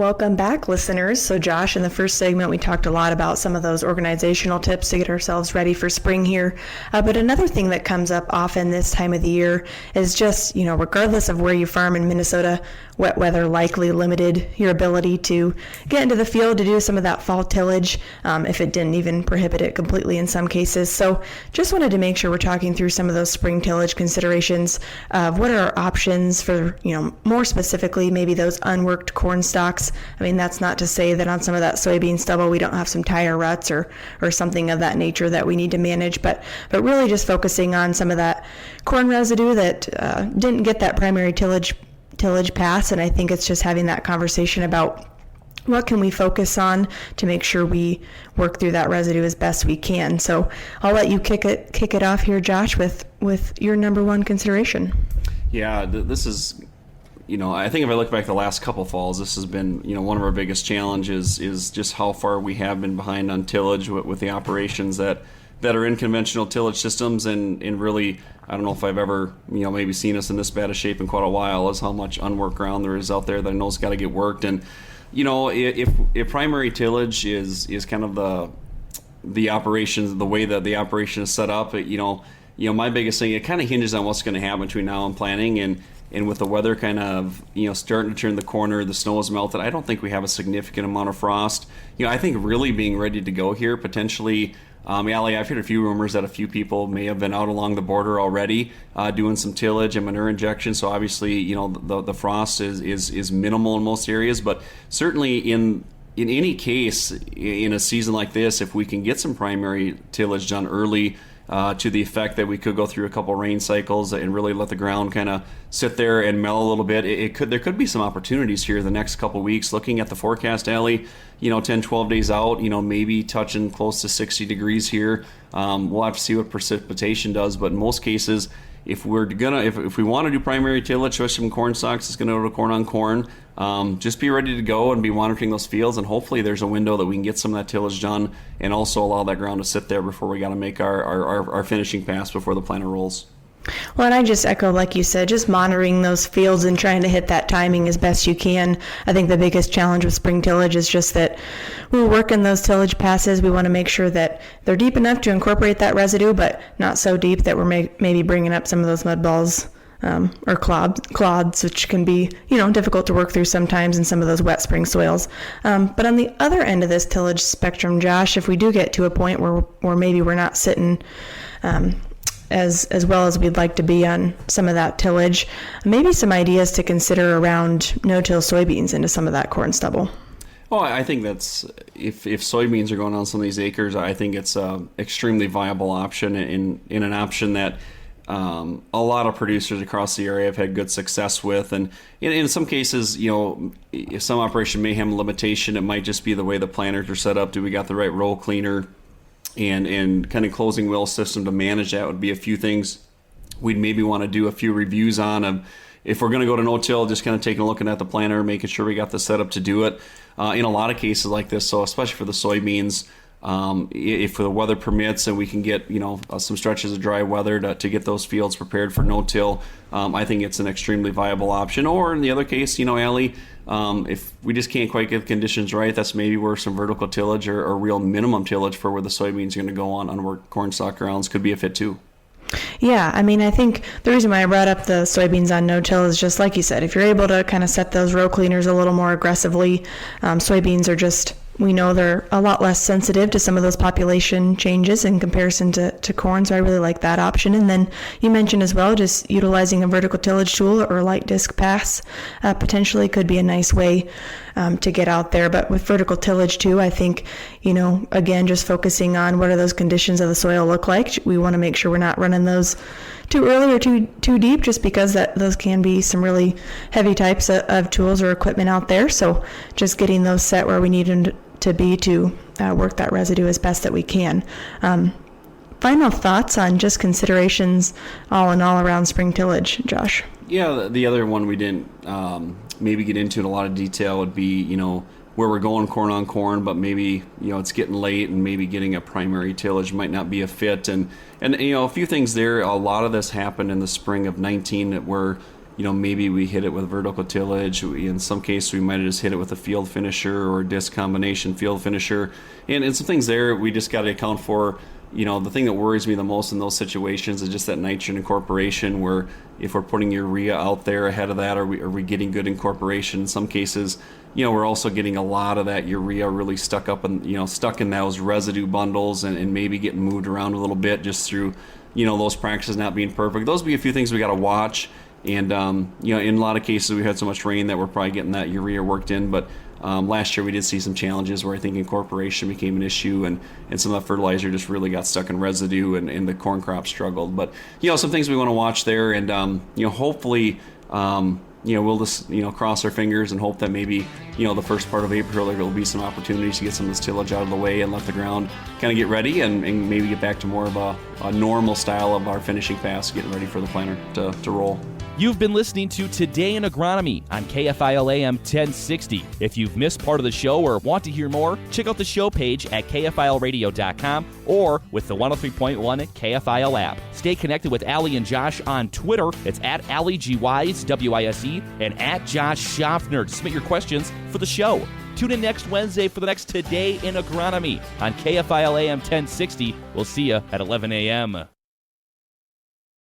Welcome back, listeners. So, Josh, in the first segment, we talked a lot about some of those organizational tips to get ourselves ready for spring here. But another thing that comes up often this time of the year is just, regardless of where you farm in Minnesota, wet weather likely limited your ability to get into the field to do some of that fall tillage, if it didn't even prohibit it completely in some cases. So, just wanted to make sure we're talking through some of those spring tillage considerations of what are our options for, more specifically, maybe those unworked corn stalks. I mean, that's not to say that on some of that soybean stubble we don't have some tire ruts or something of that nature that we need to manage, but really just focusing on some of that corn residue that didn't get that primary tillage pass. And I think it's just having that conversation about what can we focus on to make sure we work through that residue as best we can. So I'll let you kick it off here, Josh, with your number one consideration. Yeah, this is, I think if I look back the last couple falls, this has been, one of our biggest challenges is just how far we have been behind on tillage with the operations that are in conventional tillage systems, and really, I don't know if I've ever, maybe seen us in this bad a shape in quite a while, is how much unworked ground there is out there that I know has got to get worked. And, if primary tillage is kind of the operations, the way that the operation is set up, my biggest thing, it kind of hinges on what's going to happen between now and planting, and with the weather kind of, starting to turn the corner, the snow has melted, I don't think we have a significant amount of frost. I think really being ready to go here, potentially, Allie, I've heard a few rumors that a few people may have been out along the border already doing some tillage and manure injection. So obviously, the frost is minimal in most areas, but certainly in any case, in a season like this, if we can get some primary tillage done early, to the effect that we could go through a couple rain cycles and really let the ground kind of sit there and mellow a little bit. There could be some opportunities here the next couple weeks. Looking at the forecast, Allie, 10, 12 days out, maybe touching close to 60 degrees here. We'll have to see what precipitation does, but in most cases, if we want to do primary tillage, especially from corn stalks, it's going to go to corn on corn. Just be ready to go and be monitoring those fields, and hopefully there's a window that we can get some of that tillage done and also allow that ground to sit there before we got to make our finishing pass before the planter rolls. Well, and I just echo, like you said, just monitoring those fields and trying to hit that timing as best you can. I think the biggest challenge with spring tillage is just that we're working those tillage passes. We want to make sure that they're deep enough to incorporate that residue, but not so deep that we're maybe bringing up some of those mud balls or clods, which can be, difficult to work through sometimes in some of those wet spring soils. But on the other end of this tillage spectrum, Josh, if we do get to a point where maybe we're not sitting as well as we'd like to be on some of that tillage, maybe some ideas to consider around no-till soybeans into some of that corn stubble. Well, I think that's, if soybeans are going on some of these acres, I think it's an extremely viable option, in an option that a lot of producers across the area have had good success with. And in some cases, if some operation may have a limitation, it might just be the way the planters are set up. Do we got the right roll cleaner and kind of closing wheel system to manage that? Would be a few things we'd maybe want to do a few reviews on. If we're going to go to no-till, just kind of taking a look at the planter, making sure we got the setup to do it. In a lot of cases like this, so especially for the soybeans, if the weather permits and we can get some stretches of dry weather to get those fields prepared for no-till, I think it's an extremely viable option. Or in the other case, Allie, if we just can't quite get the conditions right, that's maybe where some vertical tillage or real minimum tillage for where the soybeans are going to go on unworked corn stalk grounds could be a fit too. Yeah, I mean, I think the reason why I brought up the soybeans on no-till is just like you said, if you're able to kind of set those row cleaners a little more aggressively, soybeans are just, we know they're a lot less sensitive to some of those population changes in comparison to corn, so I really like that option. And then you mentioned as well, just utilizing a vertical tillage tool or a light disc pass potentially could be a nice way to get out there. But with vertical tillage too, I think, again, just focusing on what are those conditions of the soil look like. We want to make sure we're not running those too early or too deep, just because those can be some really heavy types of tools or equipment out there. So just getting those set where we need them to be to work that residue as best that we can. Final thoughts on just considerations all in all around spring tillage, Josh? Yeah, the other one we didn't maybe get into in a lot of detail would be, where we're going corn on corn, but maybe, it's getting late and maybe getting a primary tillage might not be a fit. And a few things there. A lot of this happened in the spring of 19 where, maybe we hit it with vertical tillage. In some cases, we might have just hit it with a field finisher or disc combination field finisher. And some things there we just got to account for. The thing that worries me the most in those situations is just that nitrogen incorporation, where if we're putting urea out there ahead of that, are we getting good incorporation? In some cases, we're also getting a lot of that urea really stuck in those residue bundles and maybe getting moved around a little bit just through, those practices not being perfect. Those would be a few things we got to watch. And, in a lot of cases, we had so much rain that we're probably getting that urea worked in. But last year we did see some challenges where I think incorporation became an issue, and some of the fertilizer just really got stuck in residue, and the corn crop struggled. But, some things we want to watch there. And, hopefully, we'll just, cross our fingers and hope that maybe, the first part of April there will be some opportunities to get some of this tillage out of the way and let the ground kind of get ready and maybe get back to more of a normal style of our finishing pass, getting ready for the planter to roll. You've been listening to Today in Agronomy on KFIL AM 1060. If you've missed part of the show or want to hear more, check out the show page at KFILradio.com or with the 103.1 KFIL app. Stay connected with Allie and Josh on Twitter. It's at Allie Gwise, W-I-S-E, and at Josh Schaffner to submit your questions for the show. Tune in next Wednesday for the next Today in Agronomy on KFIL AM 1060. We'll see you at 11 a.m.